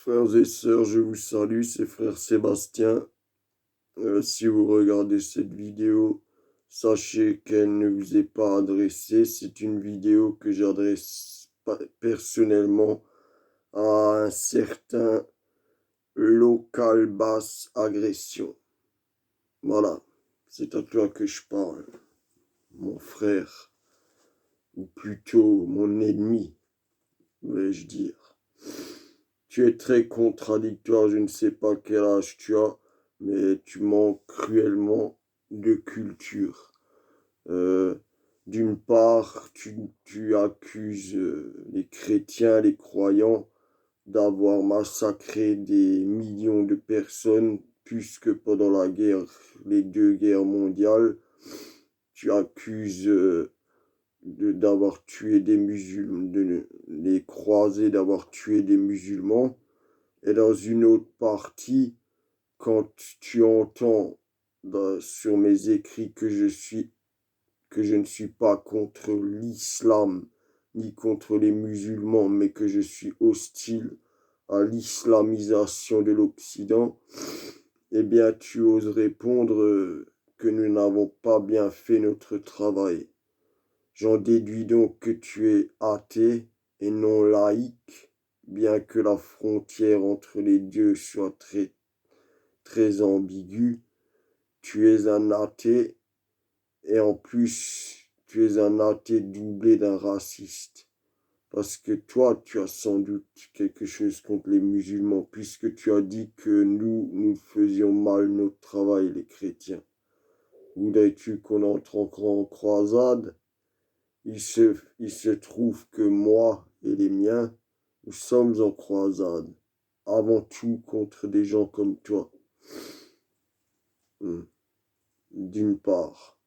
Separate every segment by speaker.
Speaker 1: Frères et sœurs, je vous salue, c'est frère Sébastien. Si vous regardez cette vidéo, sachez qu'elle ne vous est pas adressée. C'est une vidéo que j'adresse personnellement à un certain local basse agression. Voilà, c'est à toi que je parle, mon frère, ou plutôt mon ennemi, vais-je dire. Tu es très contradictoire, je ne sais pas quel âge tu as, mais tu manques cruellement de culture. Euh, D'une part, tu accuses les chrétiens, les croyants, d'avoir massacré des millions de personnes, puisque pendant les deux guerres mondiales, tu accuses d'avoir tué des musulmans, les croisés d'avoir tué des musulmans. Et dans une autre partie, quand tu entends sur mes écrits que je ne suis pas contre l'islam ni contre les musulmans, mais que je suis hostile à l'islamisation de l'Occident, eh bien tu oses répondre que nous n'avons pas bien fait notre travail. J'en déduis donc que tu es athée et non laïque, bien que la frontière entre les deux soit très, très ambiguë. Tu es un athée et en plus, tu es un athée doublé d'un raciste. Parce que toi, tu as sans doute quelque chose contre les musulmans, puisque tu as dit que nous faisions mal notre travail, les chrétiens. Voudrais-tu qu'on entre encore en croisade? Il se trouve que moi et les miens, nous sommes en croisade, avant tout contre des gens comme toi. D'une part.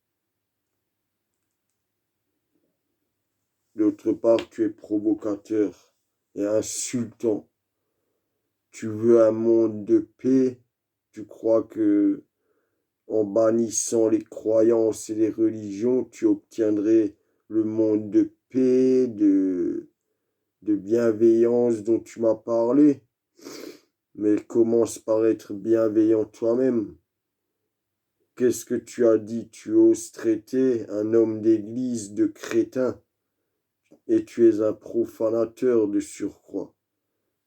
Speaker 1: D'autre part, tu es provocateur et insultant. Tu veux un monde de paix. Tu crois que en bannissant les croyances et les religions, tu obtiendrais le monde de paix, de bienveillance dont tu m'as parlé. Mais commence par être bienveillant toi-même. Qu'est-ce que tu as dit? Tu oses traiter un homme d'église de crétin et tu es un profanateur de surcroît,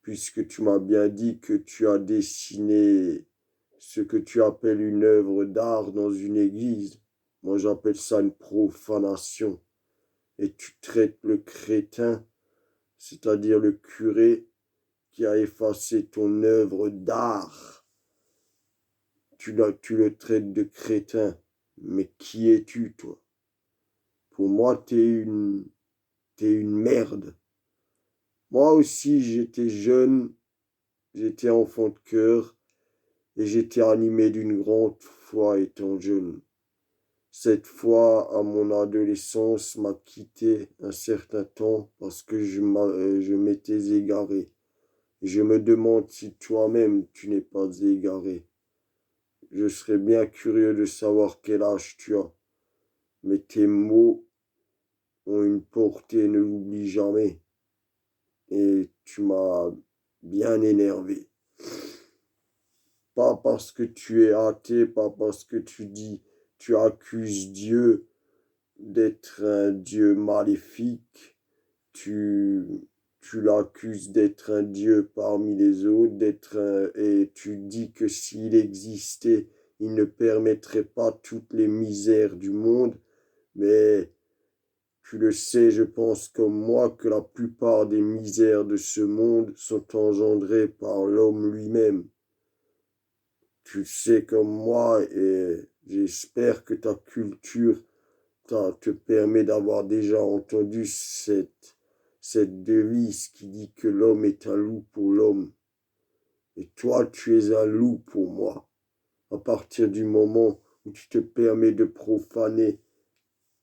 Speaker 1: puisque tu m'as bien dit que tu as dessiné ce que tu appelles une œuvre d'art dans une église. Moi, j'appelle ça une profanation. Et tu traites le crétin, c'est-à-dire le curé, qui a effacé ton œuvre d'art. Tu le traites de crétin. Mais qui es-tu, toi? Pour moi, t'es une merde. Moi aussi, j'étais jeune, j'étais enfant de cœur, et j'étais animé d'une grande foi étant jeune. Cette foi, à mon adolescence, m'a quitté un certain temps parce que je m'étais égaré. Je me demande si toi-même tu n'es pas égaré. Je serais bien curieux de savoir quel âge tu as, mais tes mots ont une portée, ne l'oublie jamais. Et tu m'as bien énervé. Pas parce que tu es athée, pas parce que tu accuses Dieu d'être un Dieu maléfique, tu, tu l'accuses d'être un Dieu parmi les autres, et tu dis que s'il existait, il ne permettrait pas toutes les misères du monde, mais tu le sais, je pense comme moi, que la plupart des misères de ce monde sont engendrées par l'homme lui-même. Tu sais comme moi, et j'espère que ta culture te permet d'avoir déjà entendu cette devise qui dit que l'homme est un loup pour l'homme. Et toi, tu es un loup pour moi. À partir du moment où tu te permets de profaner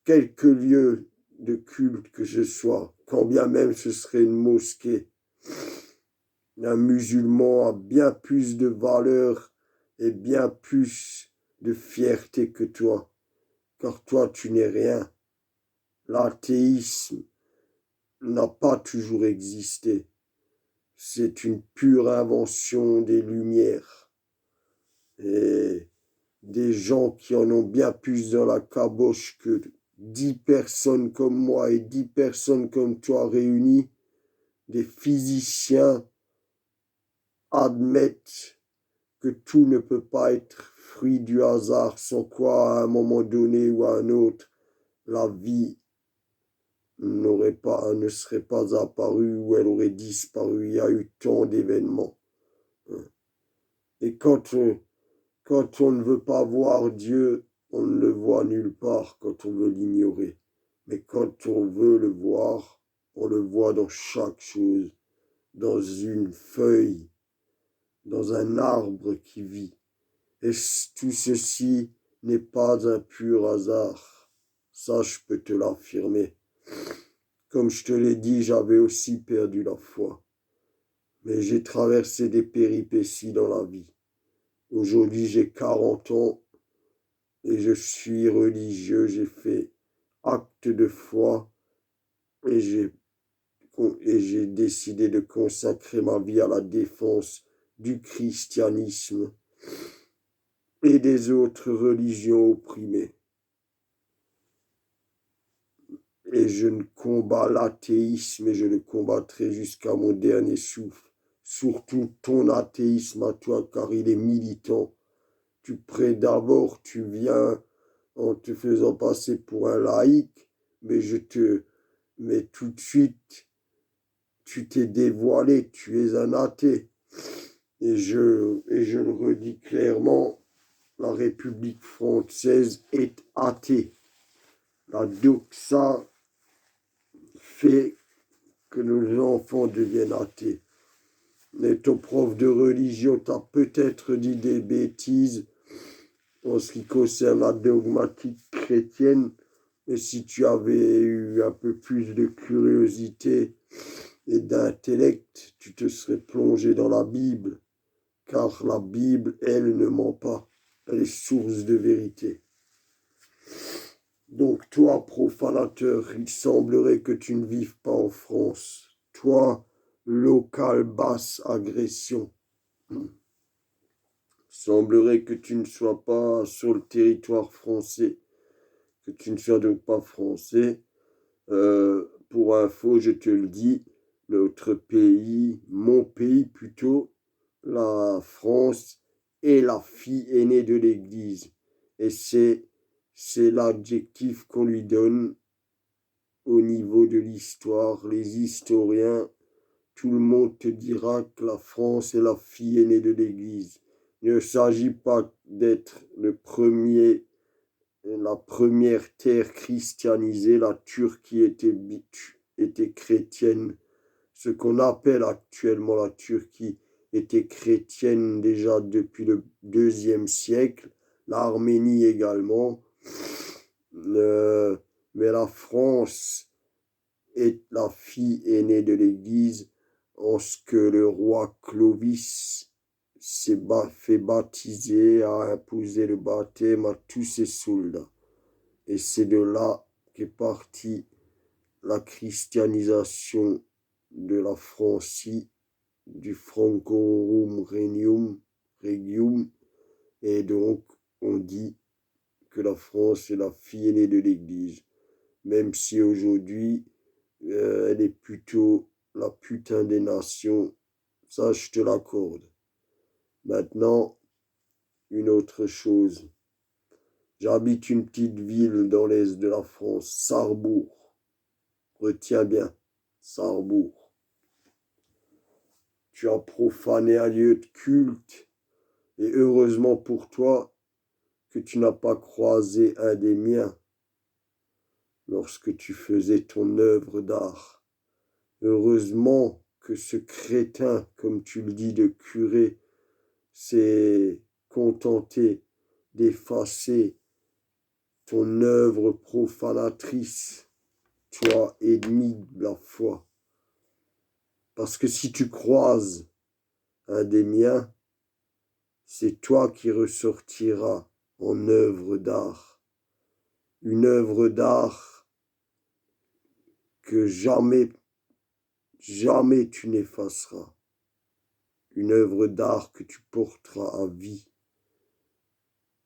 Speaker 1: quelque lieu de culte que ce soit, quand bien même ce serait une mosquée, un musulman a bien plus de valeur et bien plus de fierté que toi, car toi, tu n'es rien. L'athéisme n'a pas toujours existé. c'est une pure invention des Lumières. Et des gens qui en ont bien plus dans la caboche que 10 personnes comme moi et 10 personnes comme toi réunies, des physiciens admettent que tout ne peut pas être fruit du hasard, sans quoi à un moment donné ou à un autre, la vie ne serait pas apparue ou elle aurait disparu. Il y a eu tant d'événements. Et quand on ne veut pas voir Dieu, on ne le voit nulle part quand on veut l'ignorer. Mais quand on veut le voir, on le voit dans chaque chose, dans une feuille, dans un arbre qui vit. Et tout ceci n'est pas un pur hasard. Ça, je peux te l'affirmer. Comme je te l'ai dit, j'avais aussi perdu la foi. Mais j'ai traversé des péripéties dans la vie. Aujourd'hui, j'ai 40 ans et je suis religieux. J'ai fait acte de foi et j'ai décidé de consacrer ma vie à la défense du christianisme et des autres religions opprimées. Et je ne combats l'athéisme et je le combattrai jusqu'à mon dernier souffle. Surtout ton athéisme à toi, car il est militant. D'abord, tu viens en te faisant passer pour un laïc, mais tout de suite, tu t'es dévoilé, tu es un athée. Et je le redis clairement, la République française est athée. La doxa fait que nos enfants deviennent athées. Mais ton prof de religion t'a peut-être dit des bêtises en ce qui concerne la dogmatique chrétienne, mais si tu avais eu un peu plus de curiosité et d'intellect, tu te serais plongé dans la Bible, car la Bible, elle, ne ment pas, elle est source de vérité. Donc toi, profanateur, il semblerait que tu ne vives pas en France. Toi, local basse agression. Semblerait que tu ne sois pas sur le territoire français, que tu ne sois donc pas français. Pour info, je te le dis, notre pays, mon pays plutôt, la France, est la fille aînée de l'Église. Et c'est l'adjectif qu'on lui donne au niveau de l'histoire. Les historiens, tout le monde te dira que la France est la fille aînée de l'Église. Il ne s'agit pas d'être la première terre christianisée. La Turquie était chrétienne. Ce qu'on appelle actuellement la Turquie était chrétienne déjà depuis le IIe siècle. L'Arménie également. Mais la France est la fille aînée de l'Église en ce que le roi Clovis s'est fait baptiser, a imposé le baptême à tous ses soldats. Et c'est de là qu'est partie la christianisation de la Francie, du Francorum Regium, et donc on dit que la France est la fille aînée de l'Église, même si aujourd'hui elle est plutôt la putain des nations, ça je te l'accorde. Maintenant, une autre chose. J'habite une petite ville dans l'est de la France, Sarrebourg. Retiens bien, Sarrebourg. Tu as profané un lieu de culte, et heureusement pour toi que tu n'as pas croisé un des miens lorsque tu faisais ton œuvre d'art. Heureusement que ce crétin, comme tu le dis, de curé, s'est contenté d'effacer ton œuvre profanatrice, toi, ennemi de la foi. Parce que si tu croises un des miens, c'est toi qui ressortiras en œuvre d'art. Une œuvre d'art que jamais tu n'effaceras. une œuvre d'art que tu porteras à vie.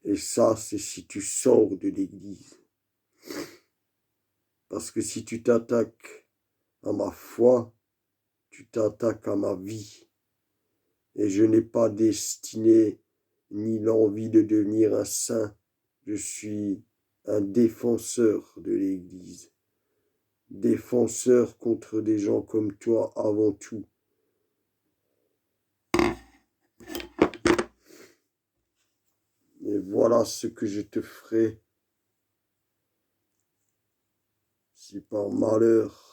Speaker 1: Et ça, c'est si tu sors de l'Église. Parce que si tu t'attaques à ma foi, tu t'attaques à ma vie. Et je n'ai pas destiné ni l'envie de devenir un saint. Je suis un défenseur de l'Église. Défenseur contre des gens comme toi avant tout. Et voilà ce que je te ferai si par malheur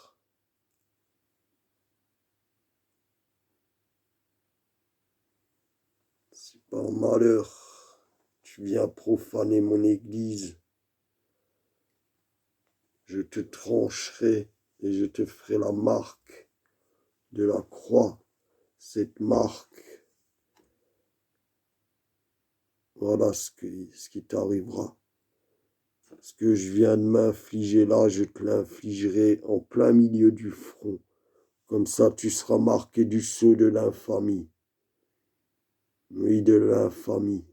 Speaker 1: tu viens profaner mon église, je te trancherai et je te ferai la marque de la croix. Cette marque, voilà ce qui t'arrivera. Ce que je viens de m'infliger là, je te l'infligerai en plein milieu du front. Comme ça, tu seras marqué du sceau de l'infamie. Oui, de l'infamie.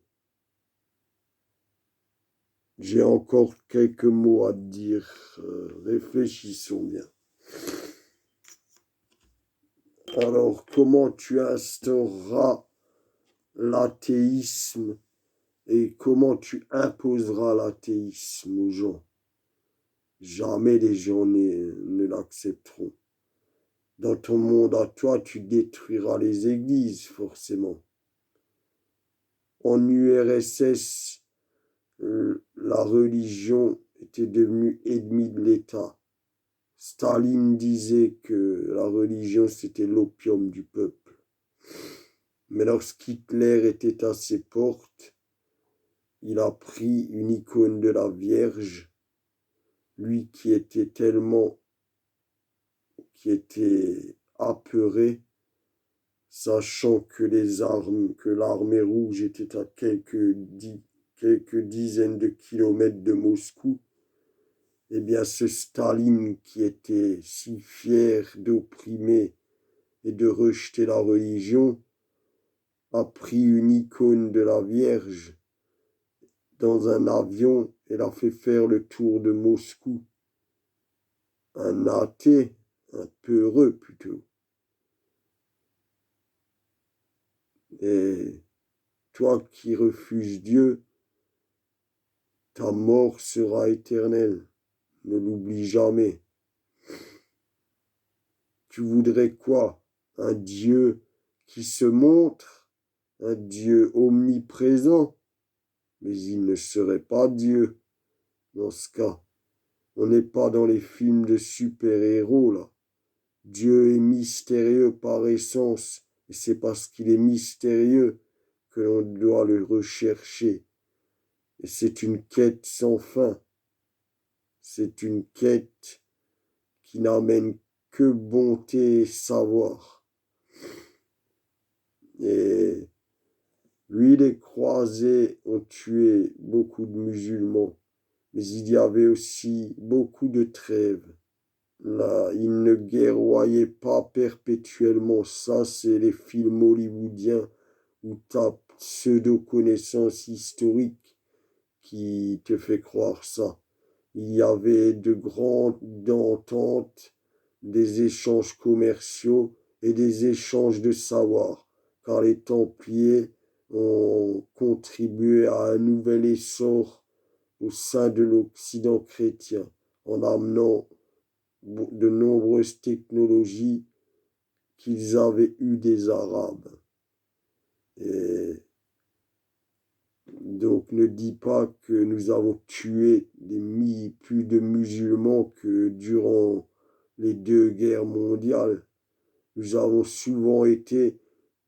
Speaker 1: J'ai encore quelques mots à te dire. Réfléchissons bien. Alors, comment tu instaureras l'athéisme et comment tu imposeras l'athéisme aux gens? Jamais les gens ne l'accepteront. Dans ton monde à toi, tu détruiras les églises, forcément. En URSS, la religion était devenue ennemie de l'État. Staline disait que la religion, c'était l'opium du peuple. Mais lorsqu'Hitler était à ses portes, il a pris une icône de la Vierge, lui qui était apeuré, sachant que l'armée rouge était à quelques dizaines de kilomètres de Moscou. Eh bien, ce Staline qui était si fier d'opprimer et de rejeter la religion, a pris une icône de la Vierge dans un avion et l'a fait faire le tour de Moscou. Un athée, un peureux plutôt. Et toi qui refuses Dieu, ta mort sera éternelle. Ne l'oublie jamais. Tu voudrais quoi? Un Dieu qui se montre? Un Dieu omniprésent? Mais il ne serait pas Dieu dans ce cas. On n'est pas dans les films de super-héros là. Dieu est mystérieux par essence, et c'est parce qu'il est mystérieux que l'on doit le rechercher. Et c'est une quête sans fin. C'est une quête qui n'amène que bonté et savoir. Et oui, les croisés ont tué beaucoup de musulmans, mais il y avait aussi beaucoup de trêves. Là, ils ne guerroyaient pas perpétuellement. Ça, c'est les films hollywoodiens où tu as pseudo-connaissance historique qui te fait croire ça. Il y avait de grandes ententes, des échanges commerciaux et des échanges de savoir, car les Templiers ont contribué à un nouvel essor au sein de l'Occident chrétien en amenant de nombreuses technologies qu'ils avaient eues des Arabes. Et donc ne dis pas que nous avons tué plus de musulmans que durant les 2 guerres mondiales. Nous avons souvent été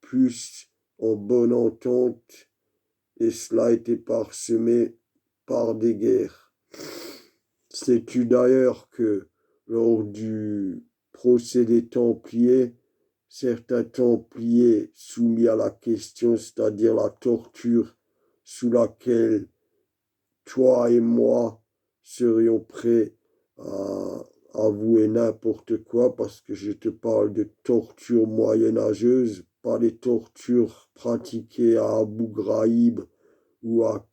Speaker 1: plus en bonne entente et cela a été parsemé par des guerres. Sais-tu d'ailleurs que lors du procès des Templiers, certains Templiers soumis à la question, c'est-à-dire la torture sous laquelle toi et moi serions prêts à avouer n'importe quoi, parce que je te parle de torture moyenâgeuse, pas les tortures pratiquées à Abu Ghraib ou à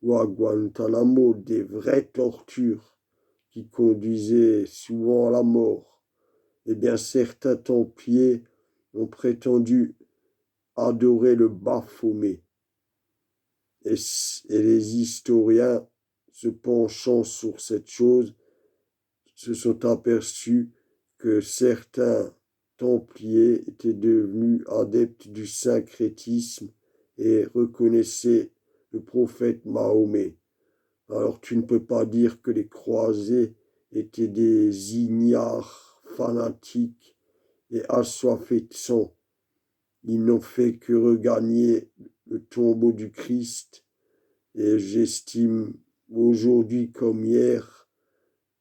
Speaker 1: Guantanamo, des vraies tortures qui conduisaient souvent à la mort. Eh bien, certains Templiers ont prétendu adorer le Baphomet. Et les historiens, se penchant sur cette chose, se sont aperçus que certains Templiers étaient devenus adeptes du syncrétisme et reconnaissaient le prophète Mahomet. Alors tu ne peux pas dire que les croisés étaient des ignares fanatiques et assoiffés de sang. Ils n'ont fait que regagner le tombeau du Christ, et j'estime aujourd'hui comme hier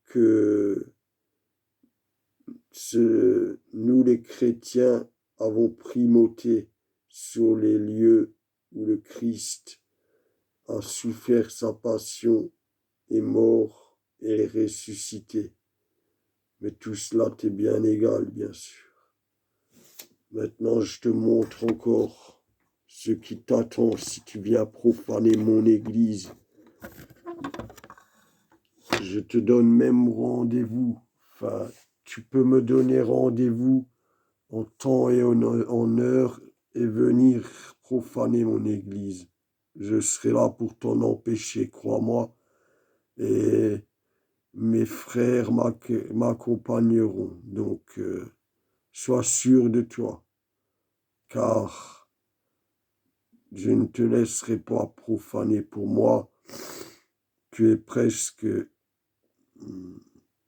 Speaker 1: que nous les chrétiens avons primauté sur les lieux où le Christ a souffert sa passion, est mort et est ressuscité. Mais tout cela t'est bien égal, bien sûr. Maintenant, je te montre encore ce qui t'attend si tu viens profaner mon église. Je te donne même rendez-vous. Enfin, tu peux me donner rendez-vous en temps et en heure et venir profaner mon église. Je serai là pour t'en empêcher, crois-moi. Et mes frères m'accompagneront. Donc, sois sûr de toi, car je ne te laisserai pas profaner. Pour moi, tu es presque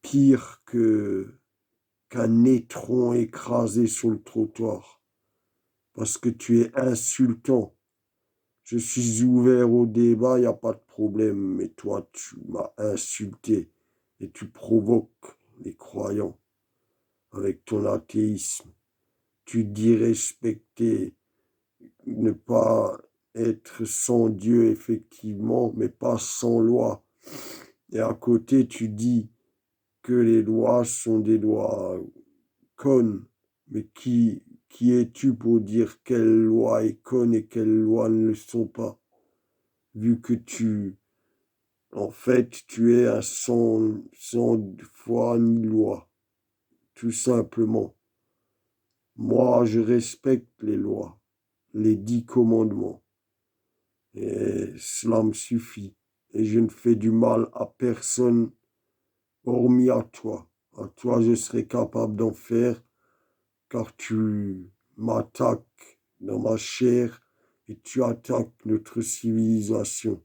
Speaker 1: pire qu'un étron écrasé sur le trottoir, parce que tu es insultant. Je suis ouvert au débat, il n'y a pas de problème, mais toi, tu m'as insulté et tu provoques les croyants avec ton athéisme. Tu dis respecter, ne pas être sans Dieu, effectivement, mais pas sans loi. Et à côté, tu dis que les lois sont des lois connes. Mais qui es-tu pour dire quelle loi est conne et quelles lois ne le sont pas? Vu que en fait, tu es un sans foi ni loi, tout simplement. Moi, je respecte les lois, les 10 commandements. Et cela me suffit. Et je ne fais du mal à personne, hormis à toi. À toi, je serai capable d'en faire, car tu m'attaques dans ma chair et tu attaques notre civilisation.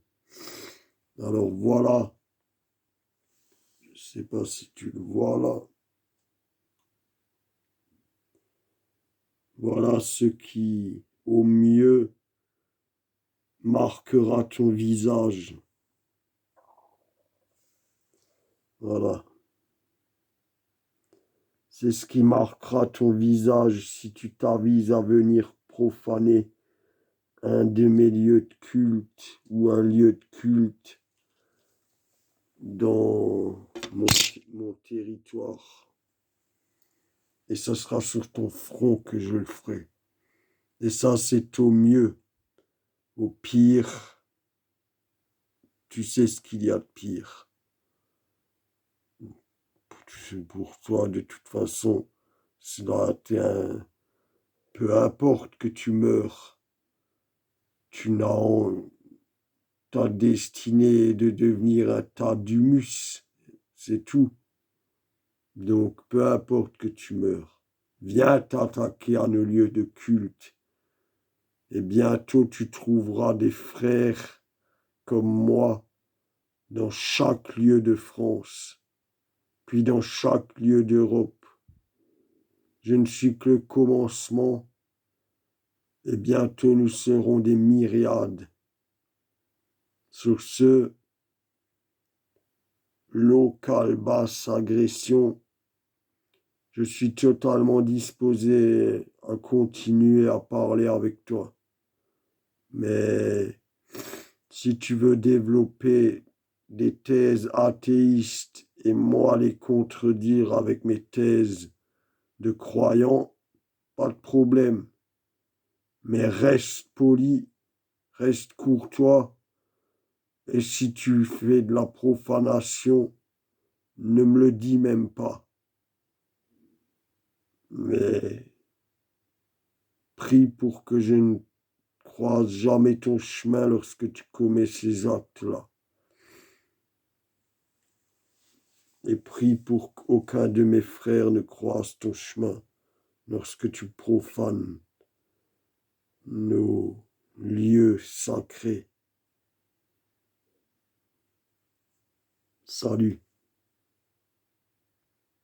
Speaker 1: Alors voilà, je ne sais pas si tu le vois là. Voilà ce qui, au mieux, marquera ton visage. Voilà. C'est ce qui marquera ton visage si tu t'avises à venir profaner un de mes lieux de culte ou un lieu de culte dans mon territoire. Et ce sera sur ton front que je le ferai. Et ça, c'est au mieux. Au pire, tu sais ce qu'il y a de pire. Pour toi, de toute façon, peu importe que tu meurs, ta destinée est de devenir un tas d'humus, c'est tout. Donc, peu importe que tu meurs, viens t'attaquer à nos lieux de culte. Et bientôt, tu trouveras des frères comme moi dans chaque lieu de France, puis dans chaque lieu d'Europe. Je ne suis que le commencement, et bientôt nous serons des myriades. Sur ce, local basse agression, je suis totalement disposé à continuer à parler avec toi. Mais si tu veux développer des thèses athéistes et moi les contredire avec mes thèses de croyants, pas de problème. mais reste poli, reste courtois, et si tu fais de la profanation, ne me le dis même pas. Mais prie pour que je ne croise jamais ton chemin lorsque tu commets ces actes-là. Et prie pour qu'aucun de mes frères ne croise ton chemin lorsque tu profanes nos lieux sacrés. Salut.